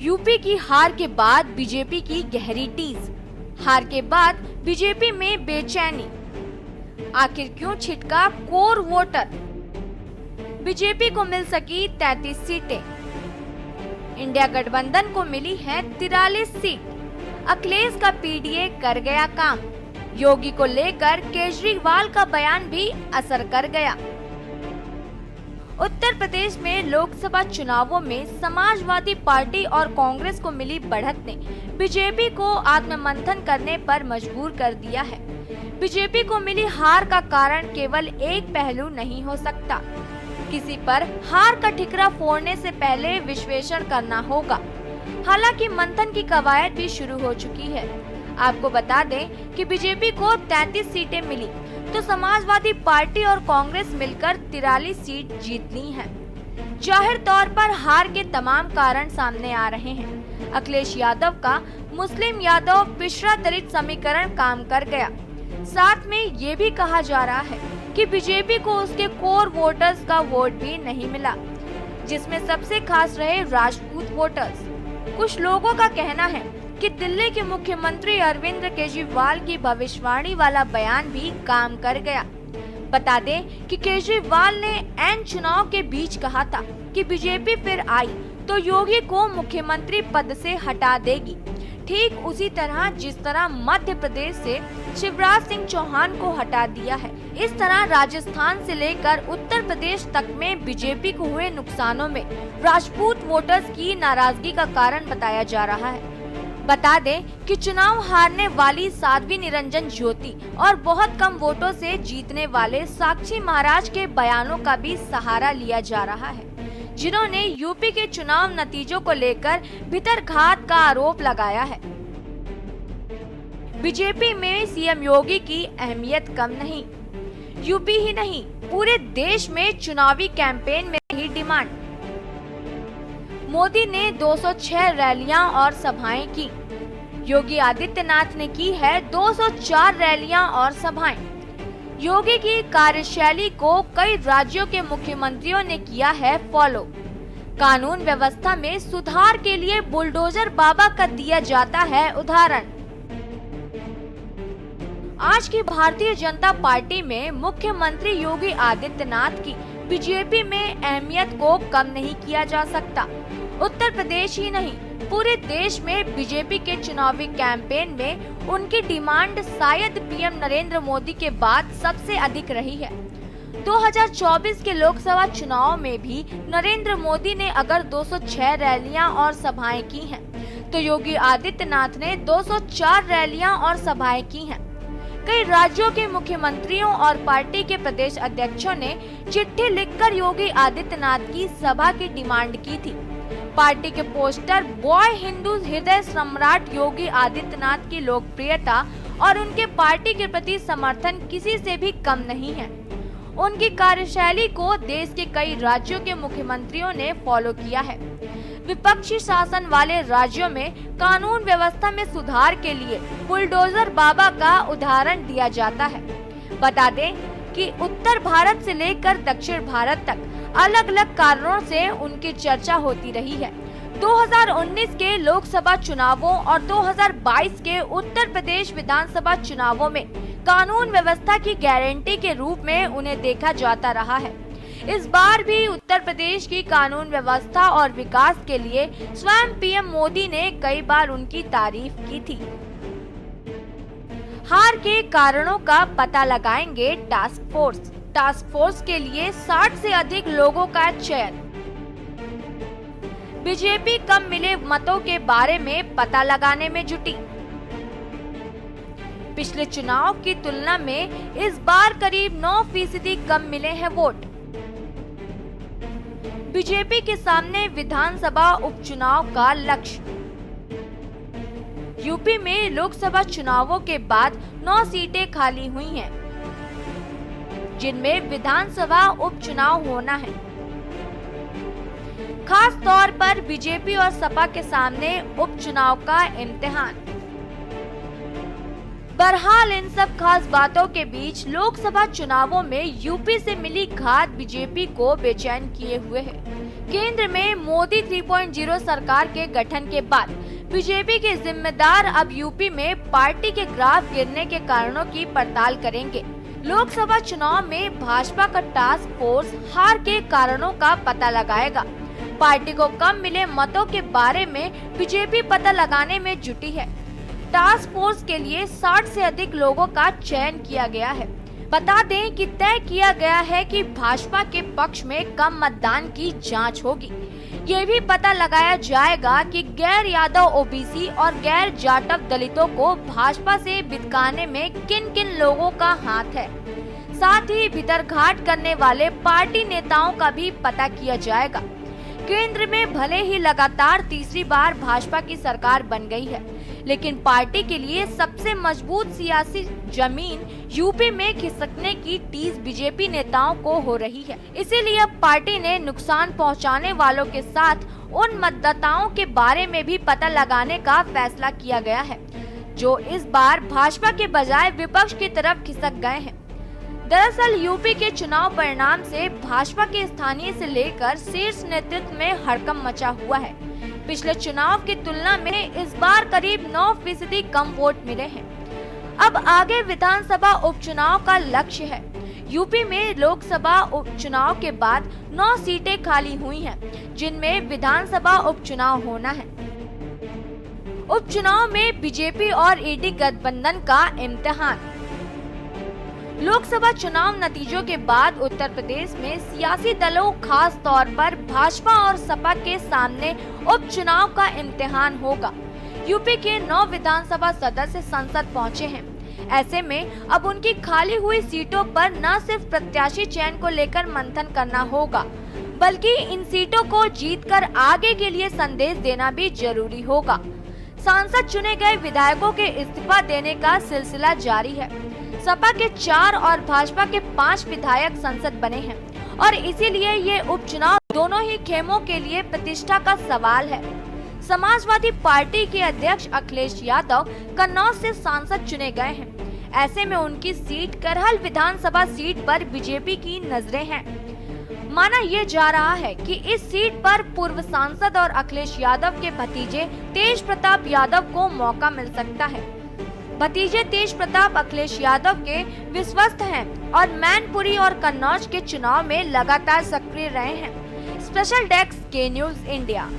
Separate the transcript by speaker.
Speaker 1: UP की हार के बाद बीजेपी की गहरी टीज। हार के बाद बीजेपी में बेचैनी। आखिर क्यों छिटका कोर वोटर? बीजेपी को मिल सकी 33 सीटें। इंडिया गठबंधन को मिली है 43 सीट। अखिलेश का पीडीए कर गया काम। योगी को लेकर केजरीवाल का बयान भी असर कर गया। उत्तर प्रदेश में लोकसभा चुनावों में समाजवादी पार्टी और कांग्रेस को मिली बढ़त ने बीजेपी को आत्ममंथन करने पर मजबूर कर दिया है। बीजेपी को मिली हार का कारण केवल एक पहलू नहीं हो सकता। किसी पर हार का ठिकरा फोड़ने से पहले विश्लेषण करना होगा। हालांकि मंथन की कवायद भी शुरू हो चुकी है। आपको बता दें कि बीजेपी को 33 सीटें मिली तो समाजवादी पार्टी और कांग्रेस मिलकर 43 सीट जीत ली हैं। जाहिर तौर पर हार के तमाम कारण सामने आ रहे हैं। अखिलेश यादव का मुस्लिम यादव पिछड़ा दलित समीकरण काम कर गया। साथ में ये भी कहा जा रहा है कि बीजेपी को उसके कोर वोटर्स का वोट भी नहीं मिला, जिसमें सबसे खास रहे राजपूत वोटर्स। कुछ लोगों का कहना है कि दिल्ली के मुख्यमंत्री अरविंद केजरीवाल की भविष्यवाणी वाला बयान भी काम कर गया। बता दें कि केजरीवाल ने एन चुनाव के बीच कहा था कि बीजेपी फिर आई तो योगी को मुख्यमंत्री पद से हटा देगी। ठीक उसी तरह जिस तरह मध्य प्रदेश से शिवराज सिंह चौहान को हटा दिया है, इस तरह राजस्थान से लेकर उत्तर प्रदेश तक में बीजेपी को हुए नुकसानों में राजपूत वोटर्स की नाराजगी का कारण बताया जा रहा है। बता दें कि चुनाव हारने वाली साध्वी निरंजन ज्योति और बहुत कम वोटों से जीतने वाले साक्षी महाराज के बयानों का भी सहारा लिया जा रहा है, जिन्होंने यूपी के चुनाव नतीजों को लेकर भीतरघात का आरोप लगाया है। बीजेपी में सीएम योगी की अहमियत कम नहीं। यूपी ही नहीं, पूरे देश में चुनावी कैंपेन में ही डिमांड। मोदी ने 206 रैलियां और सभाएं की। योगी आदित्यनाथ ने की है 204 रैलियां और सभाएं। योगी की कार्यशैली को कई राज्यों के मुख्यमंत्रियों ने किया है फॉलो। कानून व्यवस्था में सुधार के लिए बुलडोजर बाबा का दिया जाता है उदाहरण। आज की भारतीय जनता पार्टी में मुख्यमंत्री योगी आदित्यनाथ की बीजेपी में अहमियत को कम नहीं किया जा सकता। उत्तर प्रदेश ही नहीं, पूरे देश में बीजेपी के चुनावी कैंपेन में उनकी डिमांड शायद पीएम नरेंद्र मोदी के बाद सबसे अधिक रही है। 2024 के लोकसभा चुनाव में भी नरेंद्र मोदी ने अगर 206 रैलियां और सभाएं की हैं, तो योगी आदित्यनाथ ने 204 रैलियां और सभाएं की हैं। कई राज्यों के मुख्यमंत्रियों और पार्टी के प्रदेश अध्यक्षों ने चिट्ठी लिखकर योगी आदित्यनाथ की सभा की डिमांड की थी। पार्टी के पोस्टर बॉय हिंदू हृदय सम्राट योगी आदित्यनाथ की लोकप्रियता और उनके पार्टी के प्रति समर्थन किसी से भी कम नहीं है। उनकी कार्यशैली को देश के कई राज्यों के मुख्यमंत्रियों ने फॉलो किया है। विपक्षी शासन वाले राज्यों में कानून व्यवस्था में सुधार के लिए बुलडोजर बाबा का उदाहरण दिया जाता है। बता दें कि उत्तर भारत से लेकर दक्षिण भारत तक अलग अलग कारणों से उनकी चर्चा होती रही है। 2019 के लोकसभा चुनावों और 2022 के उत्तर प्रदेश विधानसभा चुनावों में कानून व्यवस्था की गारंटी के रूप में उन्हें देखा जाता रहा है। इस बार भी उत्तर प्रदेश की कानून व्यवस्था और विकास के लिए स्वयं पीएम मोदी ने कई बार उनकी तारीफ की थी। हार के कारणों का पता लगाएंगे टास्क फोर्स। टास्क फोर्स के लिए 60 से अधिक लोगों का चयन। बीजेपी कम मिले मतों के बारे में पता लगाने में जुटी। पिछले चुनाव की तुलना में इस बार करीब 9% कम मिले हैं वोट। बीजेपी के सामने विधानसभा उपचुनाव का लक्ष्य। यूपी में लोकसभा चुनावों के बाद 9 सीटें खाली हुई हैं, जिनमें विधानसभा उपचुनाव होना है। खास तौर पर बीजेपी और सपा के सामने उपचुनाव का इम्तिहान। बहरहाल इन सब खास बातों के बीच लोकसभा चुनावों में यूपी से मिली घात बीजेपी को बेचैन किए हुए है। केंद्र में मोदी 3.0 सरकार के गठन के बाद बीजेपी के जिम्मेदार अब यूपी में पार्टी के ग्राफ गिरने के कारणों की पड़ताल करेंगे। लोकसभा चुनाव में भाजपा का टास्क फोर्स हार के कारणों का पता लगाएगा। पार्टी को कम मिले मतों के बारे में बीजेपी पता लगाने में जुटी है। टास्क फोर्स के लिए 60 से अधिक लोगों का चयन किया गया है। बता दें कि तय किया गया है कि भाजपा के पक्ष में कम मतदान की जांच होगी। ये भी पता लगाया जाएगा कि गैर यादव ओबीसी और गैर जाटव दलितों को भाजपा से बिदकाने में किन किन लोगों का हाथ है। साथ ही भीतरघाट करने वाले पार्टी नेताओं का भी पता किया जाएगा। केंद्र में भले ही लगातार तीसरी बार भाजपा की सरकार बन गई है, लेकिन पार्टी के लिए सबसे मजबूत सियासी जमीन यूपी में खिसकने की टीज बीजेपी नेताओं को हो रही है। इसीलिए अब पार्टी ने नुकसान पहुंचाने वालों के साथ उन मतदाताओं के बारे में भी पता लगाने का फैसला किया गया है, जो इस बार भाजपा के बजाय विपक्ष की तरफ खिसक गए हैं। दरअसल यूपी के चुनाव परिणाम से भाजपा के स्थानीय से लेकर शीर्ष नेतृत्व में हड़कंप मचा हुआ है। पिछले चुनाव की तुलना में इस बार करीब 9% कम वोट मिले हैं। अब आगे विधानसभा उपचुनाव का लक्ष्य है। यूपी में लोकसभा उपचुनाव के बाद 9 सीटें खाली हुई हैं, जिनमें विधानसभा उपचुनाव होना है। उपचुनाव में बीजेपी और ईडी गठबंधन का इम्तिहान। लोकसभा चुनाव नतीजों के बाद उत्तर प्रदेश में सियासी दलों, खास तौर पर भाजपा और सपा के सामने उपचुनाव का इम्तिहान होगा। यूपी के 9 विधानसभा सदस्य संसद पहुंचे हैं। ऐसे में अब उनकी खाली हुई सीटों पर न सिर्फ प्रत्याशी चयन को लेकर मंथन करना होगा, बल्कि इन सीटों को जीतकर आगे के लिए संदेश देना भी जरूरी होगा। सांसद चुने गए विधायकों के इस्तीफा देने का सिलसिला जारी है। सपा के 4 और भाजपा के 5 विधायक संसद बने हैं और इसीलिए ये उपचुनाव दोनों ही खेमों के लिए प्रतिष्ठा का सवाल है। समाजवादी पार्टी के अध्यक्ष अखिलेश यादव कन्नौज से सांसद चुने गए हैं। ऐसे में उनकी सीट करहल विधानसभा सीट पर बीजेपी की नजरें हैं। माना यह जा रहा है कि इस सीट पर पूर्व सांसद और अखिलेश यादव के भतीजे तेज प्रताप यादव को मौका मिल सकता है। भतीजे तेज प्रताप अखिलेश यादव के विश्वस्त हैं और मैनपुरी और कन्नौज के चुनाव में लगातार सक्रिय रहे हैं। स्पेशल डेस्क के न्यूज़ इंडिया।